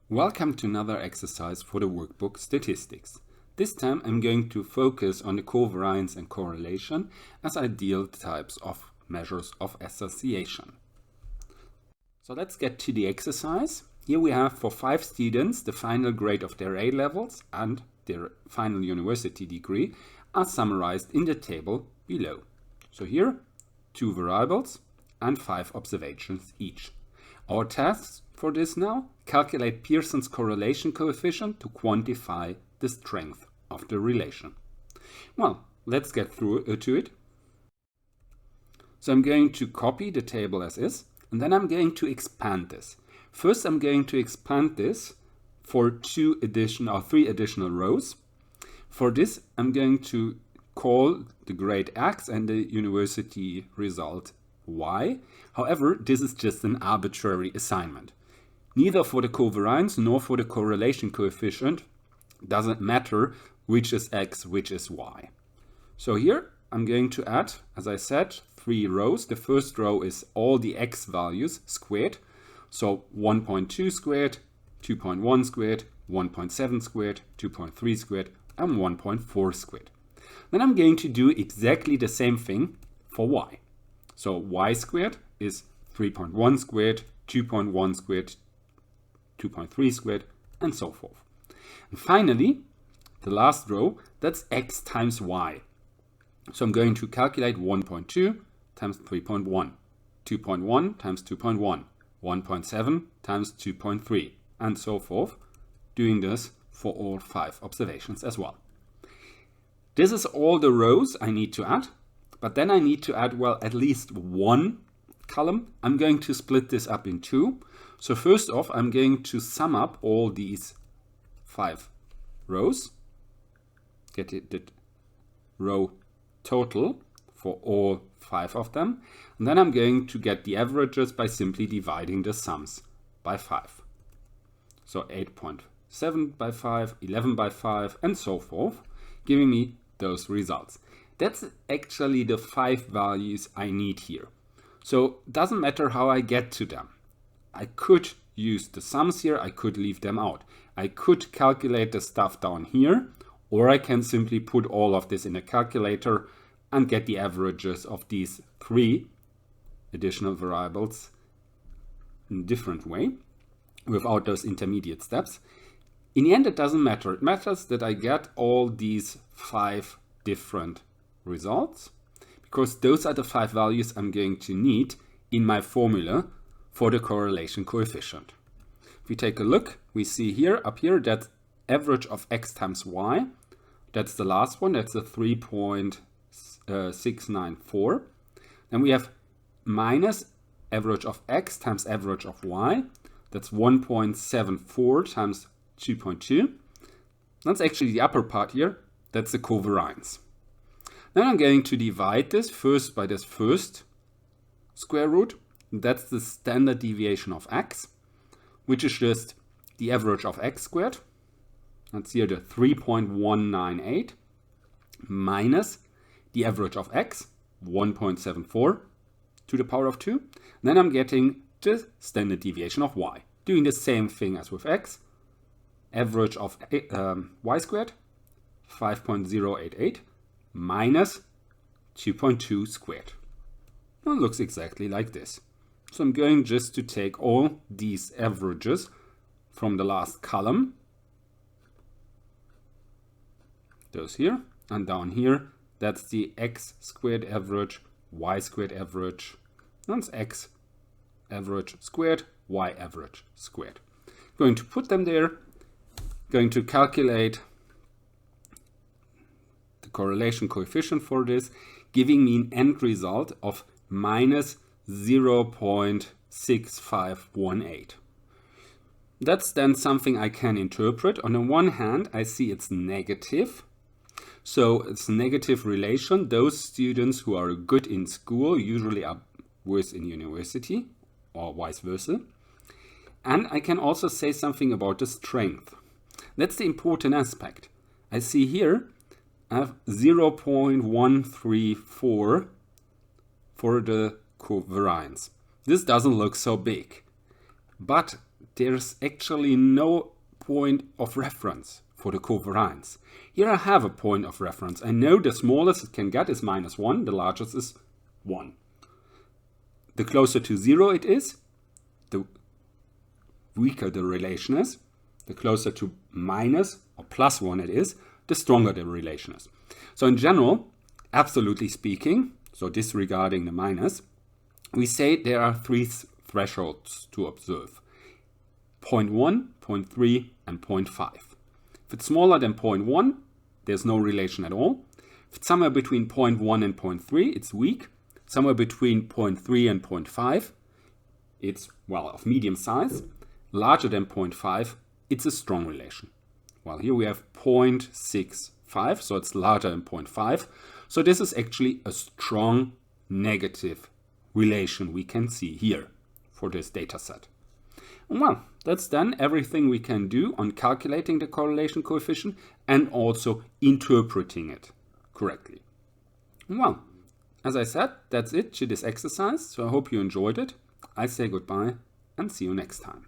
Welcome to another exercise for the workbook Statistics. This time I'm going to focus on the covariance and correlation as ideal types of measures of association. So let's get to the exercise. Here we have for 5 students the final grade of their A levels and their final university degree are summarized in the table below. So here 2 variables and 5 observations each. Our tasks for this now: calculate Pearson's correlation coefficient to quantify the strength of the relation. Well, let's get through to it. So I'm going to copy the table as is, and then I'm going to expand this. First, I'm going to expand this for 3 additional rows. For this, I'm going to call the grade X and the university result Y. However, this is just an arbitrary assignment. Neither for the covariance nor for the correlation coefficient doesn't matter which is X, which is Y. So here I'm going to add, as I said, 3 rows. The first row is all the X values squared. So 1.2 squared, 2.1 squared, 1.7 squared, 2.3 squared, and 1.4 squared. Then I'm going to do exactly the same thing for Y. So Y squared is 3.1 squared, 2.1 squared, 2.3 squared, and so forth. And finally, the last row, that's X times Y. So I'm going to calculate 1.2 times 3.1, 2.1 times 2.1, 1.7 times 2.3, and so forth, doing this for all 5 observations as well. This is all the rows I need to add, but then I need to add, well, at least one column. I'm going to split this up in 2. So first off, I'm going to sum up all these 5 rows, get the row total for all 5 of them, and then I'm going to get the averages by simply dividing the sums by 5. So 8.7 by 5, 11 by 5, and so forth, giving me those results. That's actually the 5 values I need here. So it doesn't matter how I get to them. I could use the sums here, I could leave them out. I could calculate the stuff down here, or I can simply put all of this in a calculator and get the averages of these 3 additional variables in a different way, without those intermediate steps. In the end, it doesn't matter. It matters that I get all these 5 different results, because those are the 5 values I'm going to need in my formula for the correlation coefficient. If we take a look, we see here, up here, that average of X times Y. That's the last one, that's a 3.694. Then we have minus average of X times average of Y. That's 1.74 times 2.2. That's actually the upper part here. That's the covariance. Then I'm going to divide this first by this first square root. That's the standard deviation of X, which is just the average of X squared. That's here the 3.198 minus the average of X, 1.74 to the power of 2. And then I'm getting the standard deviation of Y. Doing the same thing as with X. Average of Y squared, 5.088 minus 2.2 squared. Well, it looks exactly like this. So I'm going just to take all these averages from the last column, those here, and down here, that's the X squared average, Y squared average, that's X average squared, Y average squared. Going to put them there, going to calculate the correlation coefficient for this, giving me an end result of minus 0.6518. That's then something I can interpret. On the one hand, I see it's negative. So it's a negative relation. Those students who are good in school usually are worse in university, or vice versa. And I can also say something about the strength. That's the important aspect. I see here I have 0.134 for the covariance. This doesn't look so big, but there's actually no point of reference for the covariance. Here I have a point of reference. I know the smallest it can get is -1, the largest is 1. The closer to 0 it is, the weaker the relation is. The closer to minus or +1 it is, the stronger the relation is. So in general, absolutely speaking, so disregarding the minus, we say there are 3 thresholds to observe: 0.1, 0.3, and 0.5. If it's smaller than 0.1, there's no relation at all. If it's somewhere between 0.1 and 0.3, it's weak. Somewhere between 0.3 and 0.5, it's, well, of medium size. Larger than 0.5, it's a strong relation. Well, here we have 0.65, so it's larger than 0.5. So this is actually a strong negative relation we can see here for this data set. Well, that's then everything we can do on calculating the correlation coefficient and also interpreting it correctly. Well, as I said, that's it to this exercise. So I hope you enjoyed it. I say goodbye and see you next time.